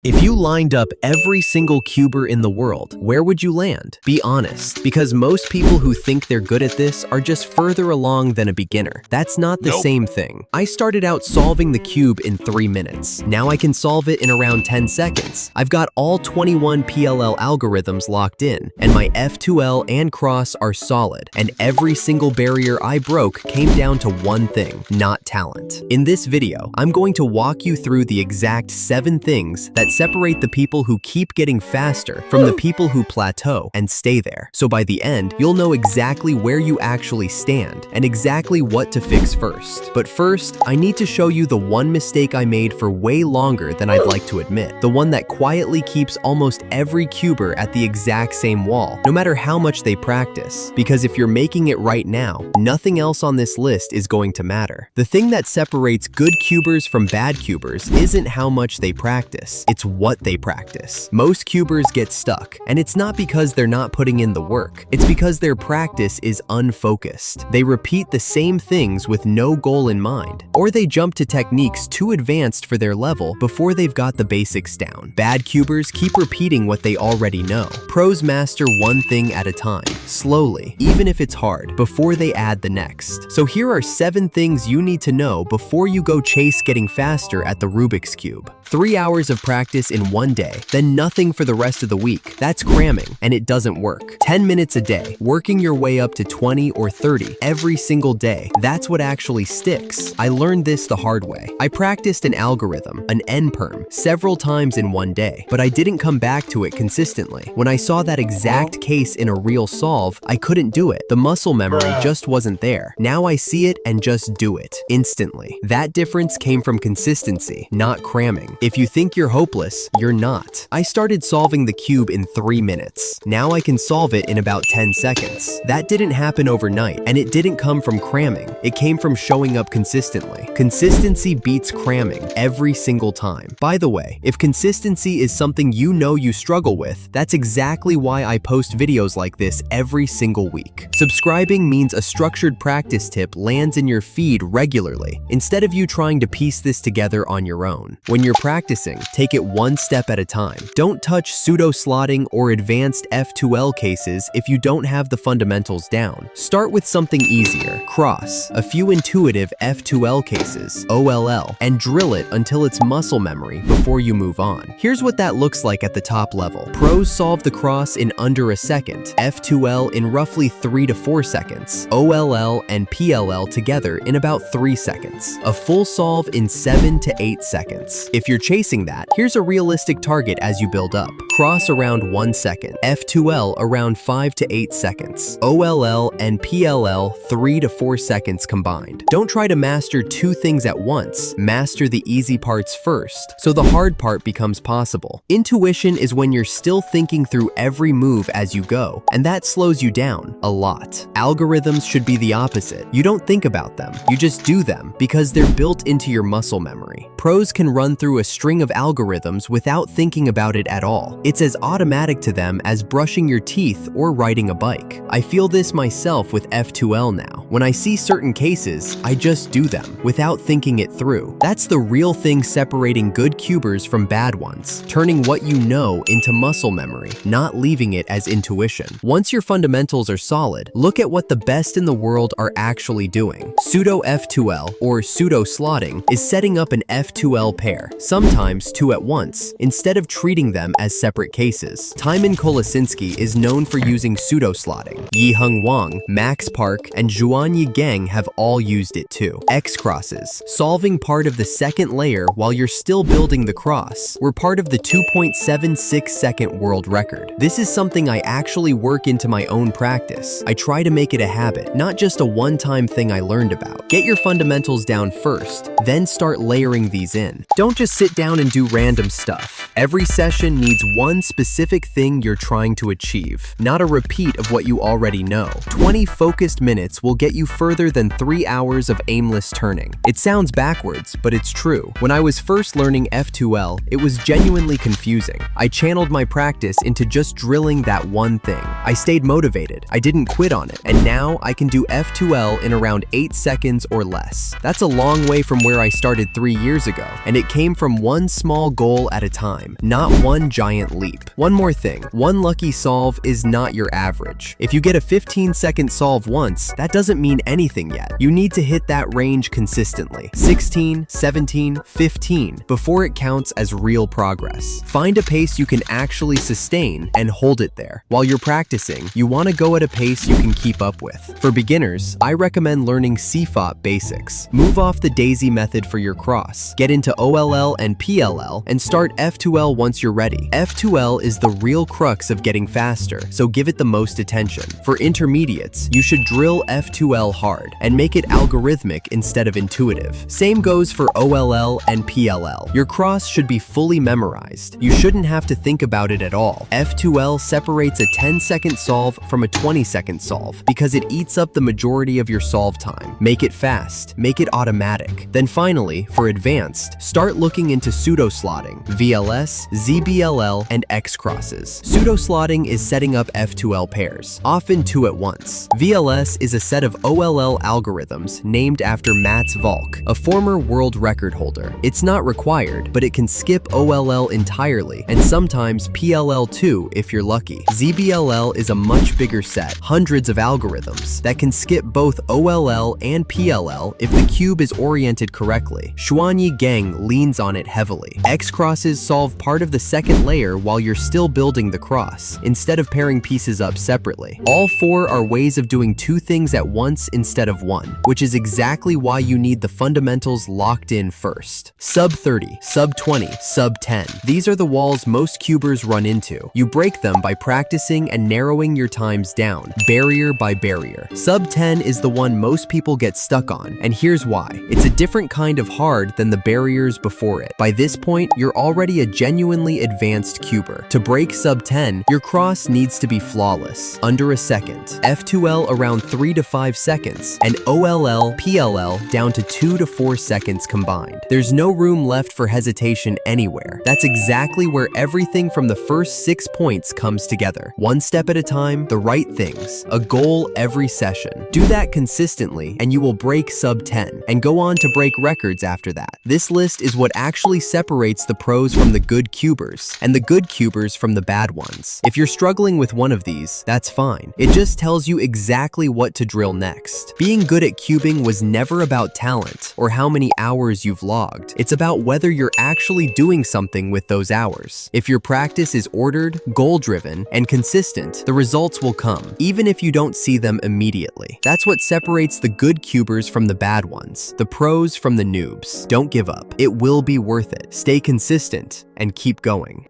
If you lined up every single cuber in the world, where would you land? Be honest, because most people who think they're good at this are just further along than a beginner. That's not the same thing. I started out solving the cube in 3 minutes. Now I can solve it in around 10 seconds. I've got all 21 PLL algorithms locked in, and my F2L and cross are solid, and every single barrier I broke came down to one thing, not talent. In this video, I'm going to walk you through the exact 7 things that separate the people who keep getting faster from the people who plateau and stay there. So by the end, you'll know exactly where you actually stand and exactly what to fix first. But first, I need to show you the one mistake I made for way longer than I'd like to admit. The one that quietly keeps almost every cuber at the exact same wall, no matter how much they practice. Because if you're making it right now, nothing else on this list is going to matter. The thing that separates good cubers from bad cubers isn't how much they practice, it's what they practice. Most cubers get stuck, and it's not because they're not putting in the work. It's because their practice is unfocused. They repeat the same things with no goal in mind, or they jump to techniques too advanced for their level before they've got the basics down. Bad cubers keep repeating what they already know. Pros master one thing at a time, slowly, even if it's hard, before they add the next. So here are 7 things you need to know before you go chase getting faster at the Rubik's Cube. 3 hours of practice in one day, then nothing for the rest of the week. That's cramming, and it doesn't work. 10 minutes a day, working your way up to 20 or 30 every single day. That's what actually sticks. I learned this the hard way. I practiced an algorithm, an NPerm, several times in one day, but I didn't come back to it consistently. When I saw that exact case in a real solve, I couldn't do it. The muscle memory just wasn't there. Now I see it and just do it, instantly. That difference came from consistency, not cramming. If you think you're hopeless, you're not. I started solving the cube in 3 minutes. Now I can solve it in about 10 seconds. That didn't happen overnight, and it didn't come from cramming. It came from showing up consistently. Consistency beats cramming every single time. By the way, if consistency is something you know you struggle with, that's exactly why I post videos like this every single week. Subscribing means a structured practice tip lands in your feed regularly, instead of you trying to piece this together on your own. When you're practicing, take it one step at a time. Don't touch pseudo-slotting or advanced F2L cases if you don't have the fundamentals down. Start with something easier, cross, a few intuitive F2L cases, OLL, and drill it until it's muscle memory before you move on. Here's what that looks like at the top level. Pros solve the cross in under a second, F2L in roughly 3 to 4 seconds, OLL and PLL together in about 3 seconds. A full solve in 7 to 8 seconds. If you're chasing that, here's a realistic target as you build up. Cross around 1 second, F2L around 5 to 8 seconds, OLL and PLL 3 to 4 seconds combined. Don't try to master 2 things at once. Master the easy parts first, so the hard part becomes possible. Intuition is when you're still thinking through every move as you go, and that slows you down a lot. Algorithms should be the opposite. You don't think about them, you just do them because they're built into your muscle memory. Pros can run through a string of algorithms without thinking about it at all. It's as automatic to them as brushing your teeth or riding a bike. I feel this myself with F2L now. When I see certain cases, I just do them without thinking it through. That's the real thing separating good cubers from bad ones, turning what you know into muscle memory, not leaving it as intuition. Once your fundamentals are solid, look at what the best in the world are actually doing. Pseudo F2L, or pseudo slotting, is setting up an F2L pair, sometimes 2 at once, instead of treating them as separate cases. Tymon Kolosinski is known for using pseudo-slotting. Yiheng Wang, Max Park, and Zhuanyi Geng have all used it too. X-crosses, solving part of the second layer while you're still building the cross, were part of the 2.76 second world record. This is something I actually work into my own practice. I try to make it a habit, not just a one-time thing I learned about. Get your fundamentals down first, then start layering these in. Don't just sit down and do random stuff. Every session needs one one specific thing you're trying to achieve, not a repeat of what you already know. 20 focused minutes will get you further than 3 hours of aimless turning. It sounds backwards, but it's true. When I was first learning F2L, it was genuinely confusing. I channeled my practice into just drilling that one thing. I stayed motivated, I didn't quit on it, and now I can do F2L in around 8 seconds or less. That's a long way from where I started 3 years ago, and it came from one small goal at a time, not one giant leap. One more thing, one lucky solve is not your average. If you get a 15-second solve once, that doesn't mean anything yet. You need to hit that range consistently, 16, 17, 15, before it counts as real progress. Find a pace you can actually sustain and hold it there. While you're practicing, you want to go at a pace you can keep up with. For beginners, I recommend learning cfop basics. Move off the daisy method for your cross, get into OLL and PLL, and start F2L once you're ready. F2L is the real crux of getting faster, so give it the most attention. For intermediates, you should drill F2L hard and make it algorithmic instead of intuitive. Same goes for OLL and PLL. Your cross should be fully memorized. You shouldn't have to think about it at all. F2L separates a 10-second solve from a 20-second solve because it eats up the majority of your solve time. Make it fast, make it automatic. Then finally, for advanced, start looking into pseudo-slotting, VLS, ZBLL, and X crosses. Pseudo-slotting is setting up F2L pairs, often 2 at once. VLS is a set of OLL algorithms named after Mats Valk, a former world record holder. It's not required, but it can skip OLL entirely, and sometimes PLL too if you're lucky. ZBLL is a much bigger set, hundreds of algorithms, that can skip both OLL and PLL if the cube is oriented correctly. Xuanyi Gang leans on it heavily. X crosses solve part of the second layer while you're still building the cross, instead of pairing pieces up separately. All 4 are ways of doing 2 things at once instead of 1, which is exactly why you need the fundamentals locked in first. Sub 30, sub 20, sub 10. These are the walls most cubers run into. You break them by practicing and narrowing your times down, barrier by barrier. Sub 10 is the one most people get stuck on, and here's why. It's a different kind of hard than the barriers before it. By this point, you're already a genuinely advanced cuber. To break sub 10, your cross needs to be flawless, under a second. F2L around 3 to 5 seconds, and OLL, PLL down to 2 to 4 seconds combined. There's no room left for hesitation anywhere. That's exactly where everything from the first 6 points comes together. One step at a time, the right things, a goal every session. Do that consistently, and you will break sub 10, and go on to break records after that. This list is what actually separates the pros from the good cubers, and the good cubers from the bad ones. If you're struggling with one of these, that's fine. It just tells you exactly what to drill next. Being good at cubing was never about talent or how many hours you've logged. It's about whether you're actually doing something with those hours. If your practice is ordered, goal-driven, and consistent, the results will come, even if you don't see them immediately. That's what separates the good cubers from the bad ones, the pros from the noobs. Don't give up. It will be worth it. Stay consistent and keep going.